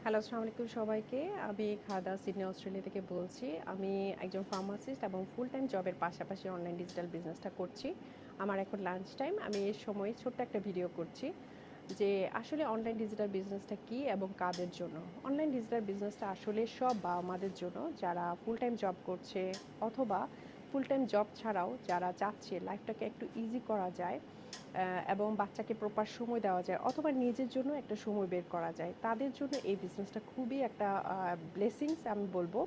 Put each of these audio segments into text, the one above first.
Hello, আসসালামু আলাইকুম সবাইকে। আমি খাদা সিডনি, অস্ট্রেলিয়া থেকে বলছি। আমি একজন ফার্মাসিস্ট এবং ফুল টাইম জবের পাশাপাশি অনলাইন ডিজিটাল বিজনেসটা করছি। আমার এখন লাঞ্চ টাইম। আমি এর সময় ছোট্ট একটা ভিডিও করছি যে আসলে অনলাইন ডিজিটাল বিজনেসটা কী এবং কাদের জন্য। অনলাইন ডিজিটাল বিজনেসটা আসলে সব বাবা-মাদের জন্য যারা ফুল টাইম জব করছে অথবা ফুল টাইম জব ছাড়াও যারা চাচ্ছে লাইফটাকে একটু ইজি করা যায় এবং বাচ্চাকে প্রপার সময় দেওয়া যায় অথবা নিজের জন্য একটা সময় বের করা যায়, তাদের জন্য এই বিজনেসটা খুবই একটা ব্লেসিংস আমি বলবো।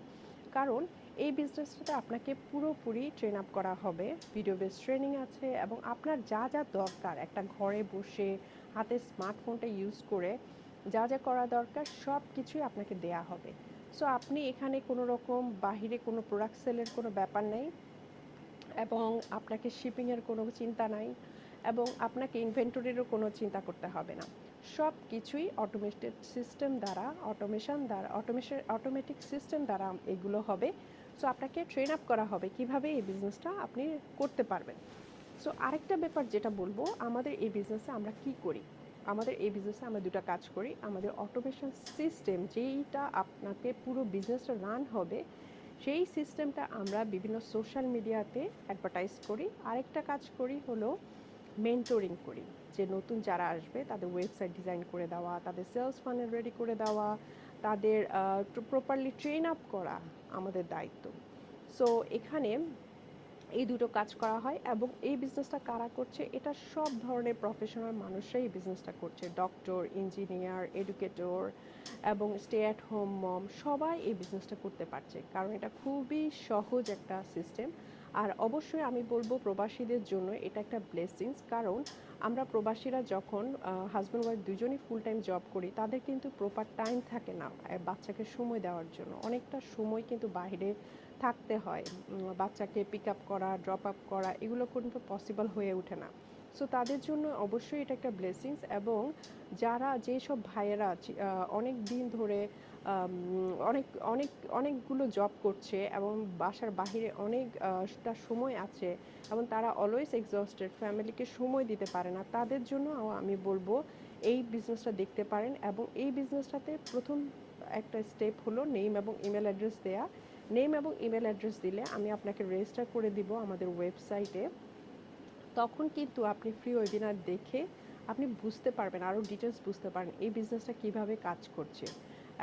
কারণ এই বিজনেসটাতে আপনাকে পুরোপুরি ট্রেন আপ করা হবে, ভিডিও বেস ট্রেনিং আছে এবং আপনার যা যা দরকার একটা ঘরে বসে হাতে স্মার্টফোনটা ইউজ করে যা যা করা দরকার সব কিছুই আপনাকে দেয়া হবে। সো আপনি এখানে কোনো রকম বাহিরে কোনো প্রোডাক্ট সেলের কোনো ব্যাপার নেই এবং আপনাকে শিপিংয়ের কোনো চিন্তা নাই এবং আপনাকে ইনভেন্টরিরও কোনো চিন্তা করতে হবে না। সব কিছুই অটোমেটেড সিস্টেম দ্বারা অটোমেটিক সিস্টেম দ্বারা এগুলো হবে। সো আপনাকে ট্রেন আপ করা হবে কিভাবে এই বিজনেসটা আপনি করতে পারবেন। সো আরেকটা ব্যাপার যেটা বলবো, আমাদের এই বিজনেসে আমরা কি করি, আমাদের এই বিজনেসে আমরা দুটা কাজ করি। আমাদের অটোমেশন সিস্টেম যেইটা আপনাকে পুরো বিজনেসটা রান হবে, সেই সিস্টেমটা আমরা বিভিন্ন সোশ্যাল মিডিয়াতে অ্যাডভার্টাইজ করি। আরেকটা কাজ করি হলো মেন্টরিং করি, যে নতুন যারা আসবে তাদের ওয়েবসাইট ডিজাইন করে দেওয়া, তাদের সেলস ফানেল রেডি করে দেওয়া, তাদের প্রপারলি ট্রেন আপ করা আমাদের দায়িত্ব। সো এখানে এই দুটো কাজ করা হয় এবং এই বিজনেসটা কারা করছে, এটা সব ধরনের প্রফেশনাল মানুষরাই এই বিজনেসটা করছে। ডক্টর, ইঞ্জিনিয়ার, এডুকেটর এবং স্টে অ্যাট হোম মম সবাই এই বিজনেসটা করতে পারছে, কারণ এটা খুবই সহজ একটা সিস্টেম। আর অবশ্যই আমি বলবো প্রবাসীদের জন্য এটা একটা ব্লেসিংস, কারণ আমরা প্রবাসীরা যখন হাজব্যান্ড ওয়াইফ দুজনই ফুল টাইম জব করি, তাদের কিন্তু প্রপার টাইম থাকে না বাচ্চাকে সময় দেওয়ার জন্য। অনেকটা সময় কিন্তু বাইরে থাকতে হয়, বাচ্চাকে পিক আপ করা, ড্রপ আপ করা এগুলো কিন্তু পসিবল হয়ে ওঠে না। সো তাদের জন্য অবশ্যই এটা একটা ব্লেসিংস। এবং যারা যেসব ভাইয়েরা অনেক দিন ধরে অনেক অনেক অনেকগুলো জব করছে এবং বাসার বাহিরে অনেকটা সময় আছে এবং তারা অলওয়েজ এক্সস্টেড, ফ্যামিলিকে সময় দিতে পারে না, তাদের জন্য আমি বলবো এই বিজনেসটা দেখতে পারেন। এবং এই বিজনেসটাতে প্রথম একটা স্টেপ হলো নেম এবং ইমেল অ্যাড্রেস দেয়া। নেম এবং ইমেল অ্যাড্রেস দিলে আমি আপনাকে রেজিস্টার করে দিব আমাদের ওয়েবসাইটে। তখন কিন্তু আপনি ফ্রি ওয়েবিনার দেখে আপনি বুঝতে পারবেন, আরও ডিটেলস বুঝতে পারেন এই বিজনেসটা কিভাবে কাজ করছে।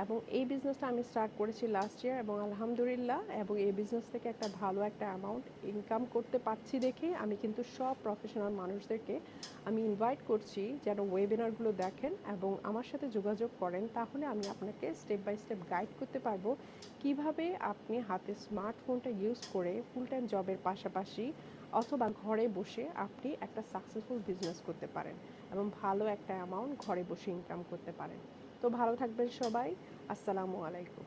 এবং এই বিজনেসটা আমি স্টার্ট করেছি লাস্ট ইয়ার এবং আলহামদুলিল্লাহ, এবং এই বিজনেস থেকে একটা ভালো একটা অ্যামাউন্ট ইনকাম করতে পারছি দেখে আমি কিন্তু সব প্রফেশনাল মানুষদেরকে আমি ইনভাইট করছি যেন ওয়েবিনারগুলো দেখেন এবং আমার সাথে যোগাযোগ করেন। তাহলে আমি আপনাকে স্টেপ বাই স্টেপ গাইড করতে পারবো কিভাবে আপনি হাতে স্মার্টফোনটা ইউজ করে ফুল টাইম জবের পাশাপাশি অথবা ঘরে বসে আপনি একটা সাকসেসফুল বিজনেস করতে পারেন এবং ভালো একটা অ্যামাউন্ট ঘরে বসে ইনকাম করতে পারেন। তো ভালো থাকবেন সবাই। আসসালামু আলাইকুম।